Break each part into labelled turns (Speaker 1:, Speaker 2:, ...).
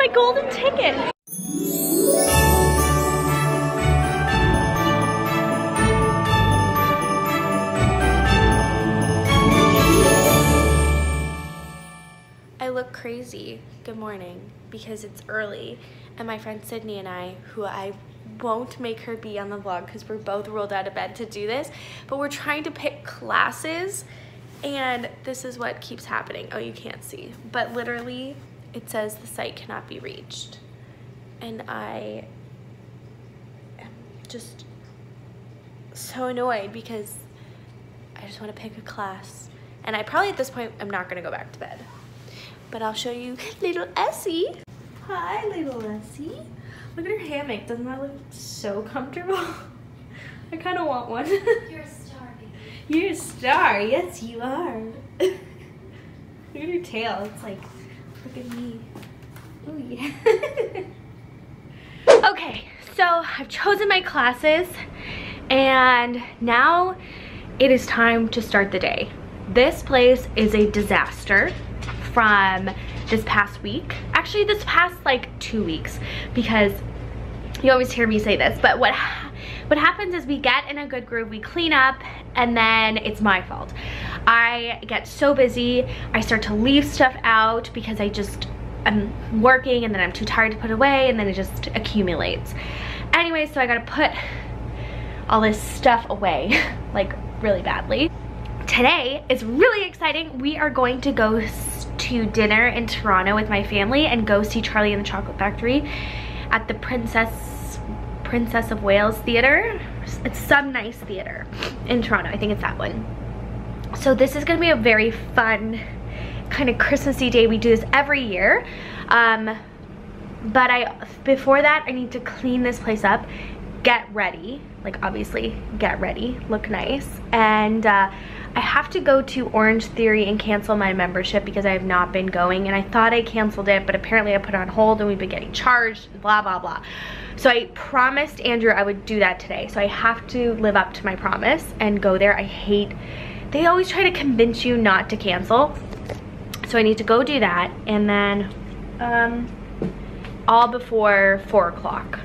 Speaker 1: my golden ticket. I look crazy, good morning, because it's early, and my friend Sydney and I, who I won't make her be on the vlog because we're both rolled out of bed to do this, but we're trying to pick classes, and this is what keeps happening. Oh, you can't see, but literally it says the site cannot be reached, and I am just so annoyed because I just want to pick a class, and I probably at this point I'm not going to go back to bed. But I'll show you little Essie. Hi, little Essie. Look at her hammock. Doesn't that look so comfortable? I kind of want one.
Speaker 2: You're a star, baby.
Speaker 1: You're a star. Yes, you are. Look at her tail. It's like, look at me. Oh, yeah. Okay, so I've chosen my classes, and now it is time to start the day. This place is a disaster from this past week, actually this past like 2 weeks, because you always hear me say this, but what happens is we get in a good groove, we clean up, and then it's my fault. I get so busy, I start to leave stuff out because I'm working, and then I'm too tired to put away, and then it just accumulates. Anyway, so I gotta put all this stuff away like really badly. Today is really exciting. We are going to go to dinner in Toronto with my family and go see Charlie and the Chocolate Factory at the Princess of Wales Theatre. It's some nice theater in Toronto. I think it's that one. So this is gonna be a very fun kind of Christmassy day. We do this every year. But before that, I need to clean this place up, get ready, like obviously get ready, look nice, and I have to go to Orange Theory and cancel my membership because I have not been going, and I thought I canceled it, but apparently I put it on hold and we've been getting charged, blah, blah, blah. So I promised Andrew I would do that today, so I have to live up to my promise and go there. They always try to convince you not to cancel, so I need to go do that, and then all before 4 o'clock.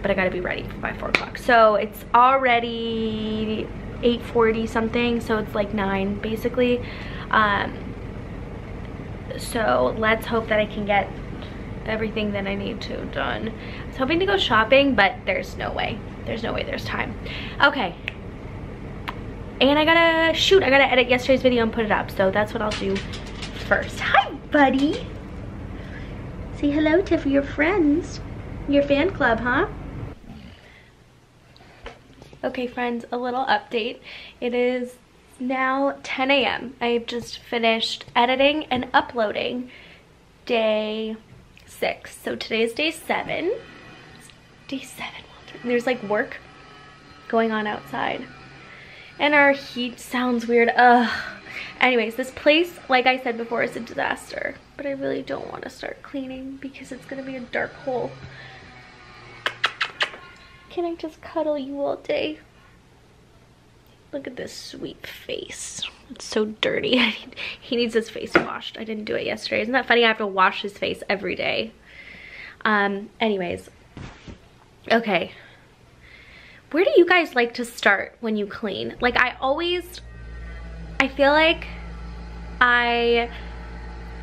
Speaker 1: But I gotta be ready by 4 o'clock. So it's already 8:40 something, so it's like 9 basically. So let's hope that I can get everything that I need to done. I was hoping to go shopping, but there's no way. There's no way there's time. Okay. And I gotta edit yesterday's video and put it up, so that's what I'll do first. Hi, buddy. Say hello to your friends. Your fan club, huh? Okay friends, a little update. It is now 10 a.m. I've just finished editing and uploading day 6. So today is day 7. It's day 7, Walter. And there's like work going on outside. And our heat sounds weird. Ugh. Anyways, this place, like I said before, is a disaster. But I really don't want to start cleaning because it's gonna be a dark hole. Can I just cuddle you all day? Look at this sweet face. It's so dirty. He needs his face washed. I didn't do it yesterday. Isn't that funny? I have to wash his face every day. Anyways. Okay. Where do you guys like to start when you clean? Like I feel like I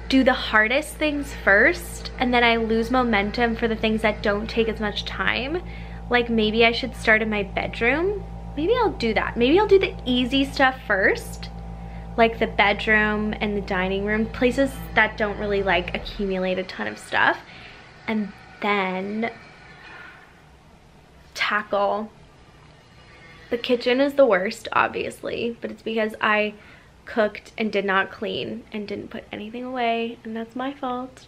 Speaker 1: do the hardest things first, and then I lose momentum for the things that don't take as much time. Like maybe I should start in my bedroom. Maybe I'll do that. Maybe I'll do the easy stuff first, like the bedroom and the dining room, places that don't really like accumulate a ton of stuff, and then tackle. The kitchen is the worst, obviously, but it's because I cooked and did not clean and didn't put anything away, and that's my fault.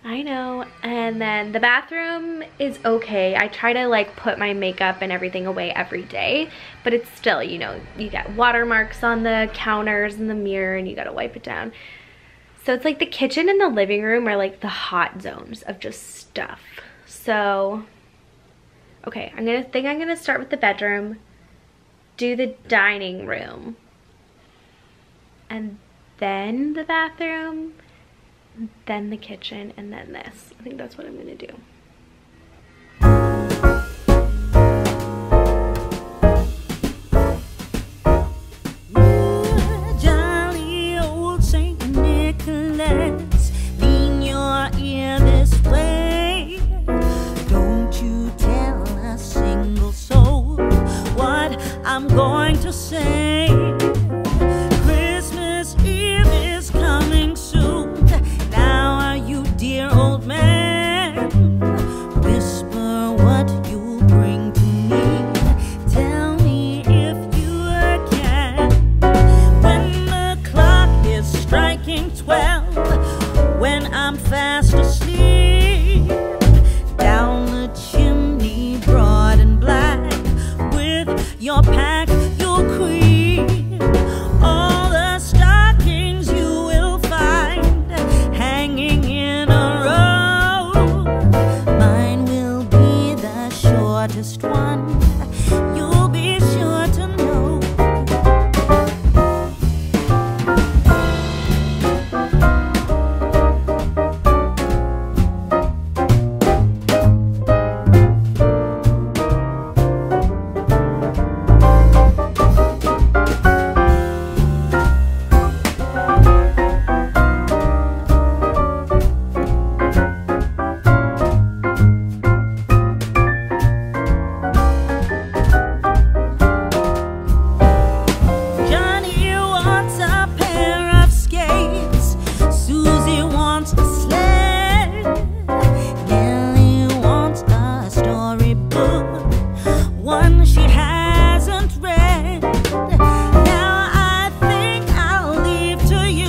Speaker 1: I know. And then the bathroom is okay. I try to like put my makeup and everything away every day, but it's still, you know, you get watermarks on the counters and the mirror and you gotta wipe it down. So it's like the kitchen and the living room are like the hot zones of just stuff. So, okay, I'm gonna start with the bedroom, do the dining room, and then the bathroom, then the kitchen, and then this. I think that's what I'm gonna do.
Speaker 2: Jolly old Saint Nicholas, lean your ear this way. Don't you tell a single soul what I'm going to say. Christmas Eve is coming soon. Now are you, dear old man? Whisper what you'll bring to me. Tell me if you can. When the clock is striking 12, when I'm fast asleep, down the chimney broad and black, with your pack you'll creep. All the stockings you will find hanging in a row. Mine will be the shortest one, you'll be sure to know. Johnny wants a pair of skates, Susie wants a sled, Nellie wants a storybook, one she hasn't read. Now I think I'll leave to you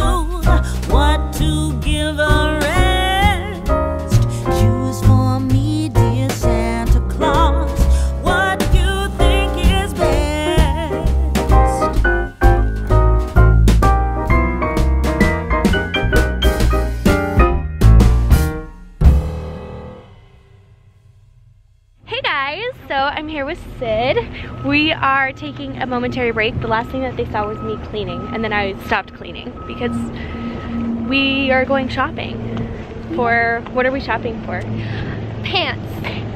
Speaker 2: what to give a rest. Choose for me, dear Santa Claus, what you think is best.
Speaker 1: Hey guys, so I'm here with Sid. We are taking a momentary break. The last thing that they saw was me cleaning, and then I stopped cleaning because we are going shopping for, what are we shopping for?
Speaker 3: Pants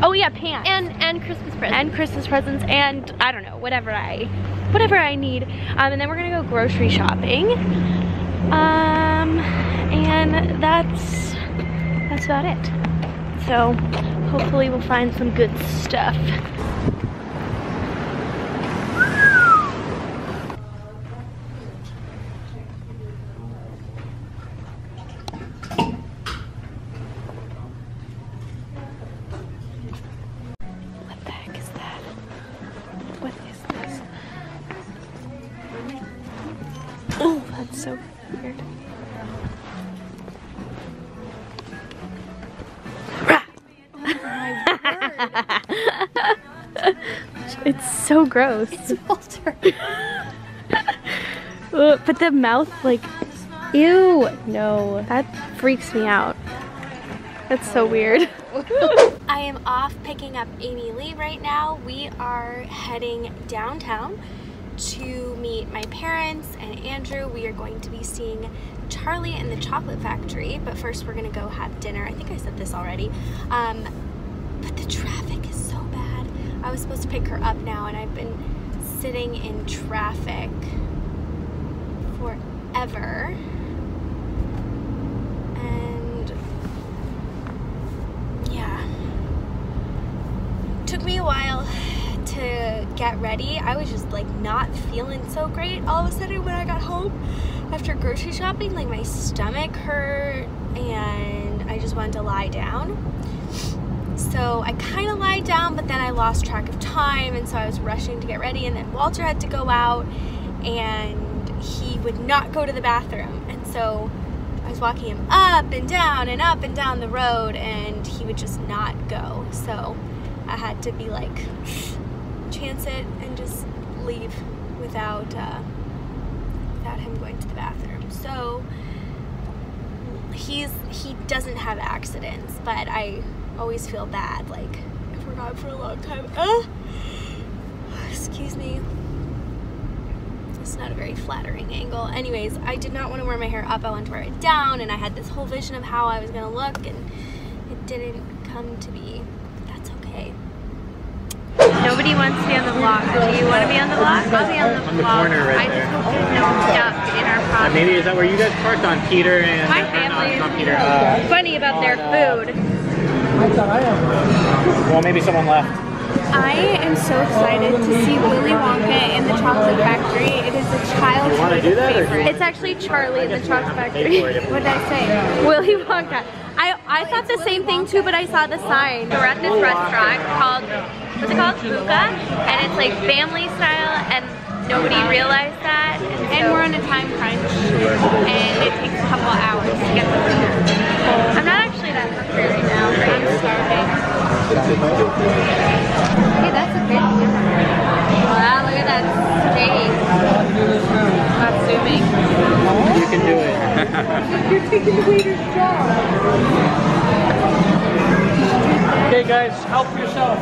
Speaker 1: Oh yeah, pants.
Speaker 3: and Christmas presents.
Speaker 1: And Christmas presents, and I don't know, whatever I need. And then we're gonna go grocery shopping. And that's about it. So hopefully we'll find some good stuff. What the heck is that? What is this? Oh, that's so weird. It's so gross.
Speaker 3: It's Walter.
Speaker 1: But the mouth, like, ew. No, that freaks me out. That's so weird. I am off picking up Amy Lee right now. We are heading downtown to meet my parents and Andrew. We are going to be seeing Charlie and the Chocolate Factory, but first we're gonna go have dinner. I think I said this already. But the traffic is so bad. I was supposed to pick her up now, and I've been sitting in traffic forever. And yeah, took me a while to get ready. I was just like not feeling so great. All of a sudden when I got home after grocery shopping, like my stomach hurt and I just wanted to lie down. So I kind of lied down, but then I lost track of time, and so I was rushing to get ready, and then Walter had to go out and he would not go to the bathroom, and so I was walking him up and down the road, and he would just not go. So I had to be like, chance it and just leave without him going to the bathroom. So he doesn't have accidents, but I always feel bad, like if we're gone for a long time. Excuse me. It's not a very flattering angle. Anyways, I did not want to wear my hair up. I wanted to wear it down, and I had this whole vision of how I was gonna look, and it didn't come to be. But that's okay.
Speaker 3: Nobody wants to be on the vlog. Do you want to be on the vlog? I'll be on the vlog.
Speaker 4: On the corner right
Speaker 3: I
Speaker 4: there.
Speaker 3: just hope there's no duck in our property.
Speaker 4: Maybe is that where you guys parked on Peter and
Speaker 3: My family
Speaker 4: not
Speaker 3: is
Speaker 4: Peter?
Speaker 3: funny about their food.
Speaker 4: Well, maybe someone left.
Speaker 1: I am so excited to see Willy Wonka in the Chocolate Factory. It is a childhood
Speaker 4: You want to do that, or
Speaker 1: favorite.
Speaker 3: It's actually Charlie in the Chocolate
Speaker 4: pay
Speaker 3: Factory.
Speaker 4: for it if we-
Speaker 1: What did I say?
Speaker 3: Willy Wonka. I thought the same thing too, but I saw the sign. We're at this restaurant called, what's it called? Buka, and it's like family style, and nobody realized that.
Speaker 1: And we're on a time crunch, and it takes a couple hours to get the food.
Speaker 3: I'm not actually that hungry right now.
Speaker 1: I'm starving.
Speaker 3: Hey, that's a good one. Wow, look at that steak.
Speaker 1: Not zooming.
Speaker 4: You can do it.
Speaker 1: You're taking the waiter's job.
Speaker 4: Okay, guys, help yourself.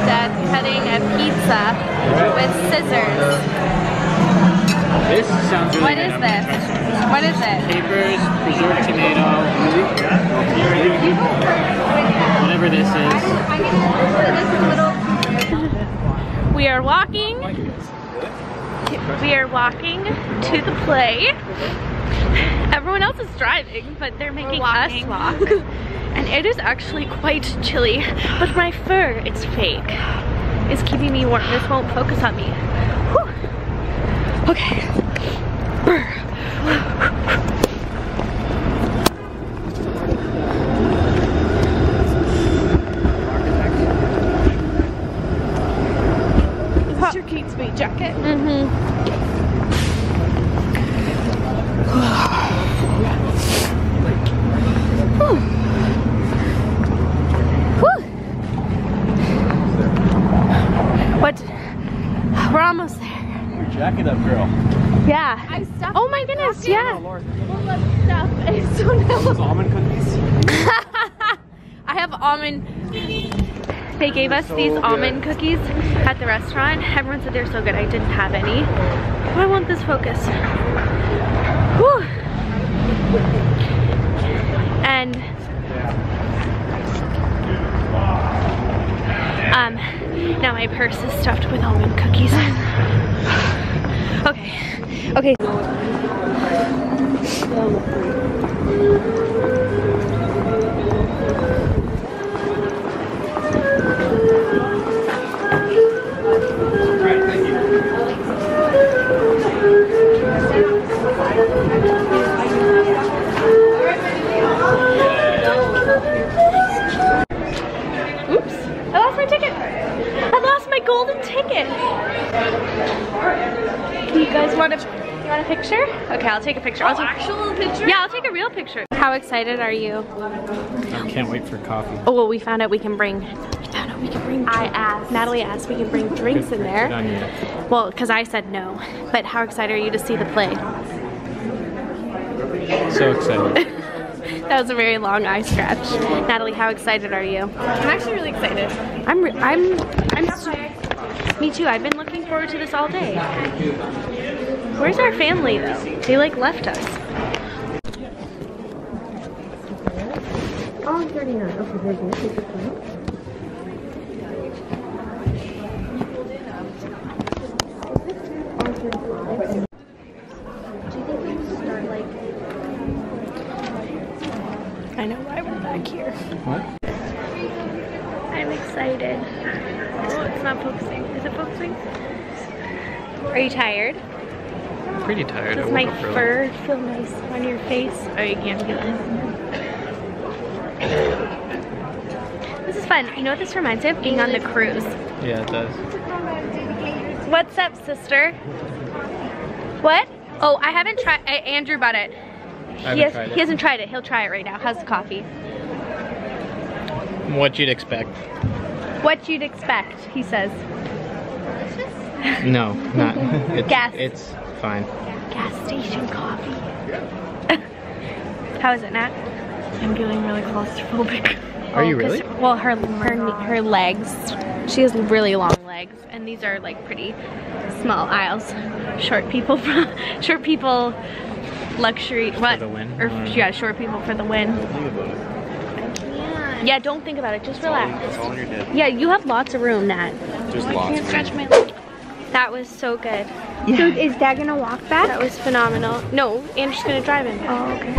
Speaker 3: Dad's cutting a pizza with scissors.
Speaker 4: This sounds really
Speaker 3: What
Speaker 4: good.
Speaker 3: is this? What is it?
Speaker 4: Capers, preserved tomato, whatever this is.
Speaker 3: We are walking. We are walking to the play. Everyone else is driving, but they're making us walk. And it is actually quite chilly, but my fur, it's fake, is keeping me warm. This won't focus on me. Whew. Okay.
Speaker 1: Is this your Kate Spade jacket?
Speaker 3: Mm-hmm. What? We're almost there.
Speaker 4: Your jacket up, girl.
Speaker 3: Yeah.
Speaker 1: I stuffed
Speaker 3: Oh my goodness, yeah.
Speaker 4: Lord.
Speaker 1: full of stuff, and so now
Speaker 4: Those almond cookies.
Speaker 3: I have almond. They gave us
Speaker 4: So
Speaker 3: these
Speaker 4: good.
Speaker 3: almond cookies at the restaurant. Everyone said they're so good. I didn't have any. I want this focus. Whew. And now my purse is stuffed with almond cookies. Okay. Okay. Oops, I lost my ticket. I lost my golden ticket. You guys want a picture? Okay, I'll take a picture. I'll take
Speaker 1: actual picture.
Speaker 3: Yeah, I'll take a real picture. How excited are you?
Speaker 4: I can't wait for coffee.
Speaker 3: Oh, well, we found out we can bring
Speaker 1: I asked.
Speaker 3: Natalie asked we can bring drinks in there. Well, because I said no. But how excited are you to see the play?
Speaker 4: So excited.
Speaker 3: That was a very long eye scratch. Natalie, how excited are you?
Speaker 1: I'm actually really excited.
Speaker 3: Me too. I've been looking forward to this all day. Where's our family though? They like left us. Oh, 39. Okay, very good. Take your time. I know why we're back here.
Speaker 4: What?
Speaker 3: I'm excited. Oh, it's not focusing. Is it focusing? Are you tired?
Speaker 4: I'm pretty tired.
Speaker 3: Does my fur feel nice on your face? Oh, you can't get it. This is fun. You know what this reminds me of? Being on the cruise.
Speaker 4: Yeah, it does.
Speaker 3: What's up, sister? What? Oh, I haven't tried. Andrew bought it. He hasn't tried it. He'll try it right now. How's the coffee?
Speaker 4: What you'd expect.
Speaker 3: What you'd expect, he says.
Speaker 4: No, not.
Speaker 3: Gas.
Speaker 4: It's fine.
Speaker 3: Gas station coffee. How is it, Nat?
Speaker 1: I'm feeling really claustrophobic.
Speaker 4: Are you really?
Speaker 3: Well, her legs. She has really long legs. bags, and these are like pretty small aisles. Short people luxury, what?
Speaker 4: For the win?
Speaker 3: Or yeah, short people for the win.
Speaker 4: Think about it.
Speaker 3: Yeah, don't think about it, just relax.
Speaker 4: It's all in your head.
Speaker 3: Yeah, you have lots of room, Nat.
Speaker 4: There's
Speaker 3: I
Speaker 4: lots
Speaker 3: can't
Speaker 4: of
Speaker 3: stretch
Speaker 4: room.
Speaker 3: my leg. That was so good.
Speaker 1: Yeah. So is Dad gonna walk back?
Speaker 3: That was phenomenal. No, Andrew's gonna drive him.
Speaker 1: Oh, okay.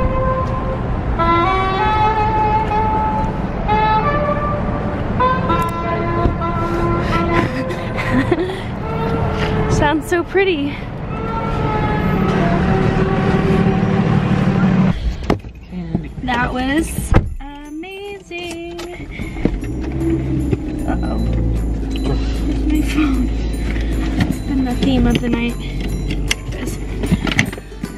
Speaker 3: Sounds so pretty. That was amazing. Uh-oh. Where's my phone? It's been the theme of the night.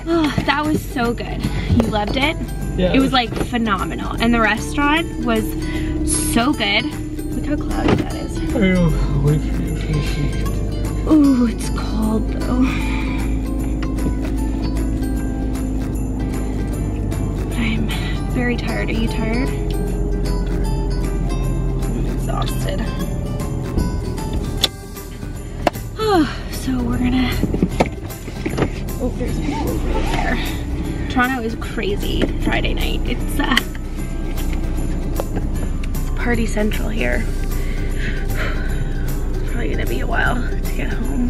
Speaker 3: Oh, that was so good. You loved it?
Speaker 4: Yeah.
Speaker 3: It was like phenomenal. And the restaurant was so good. Look how cloudy that is.
Speaker 4: I know. Wait for you to finish.
Speaker 3: Ooh, it's cold though. I'm very tired. Are you tired? I'm exhausted. Oh, so we're gonna... Oh, there's people over there. Toronto is crazy Friday night. It's party central here. Probably gonna be a while to get home.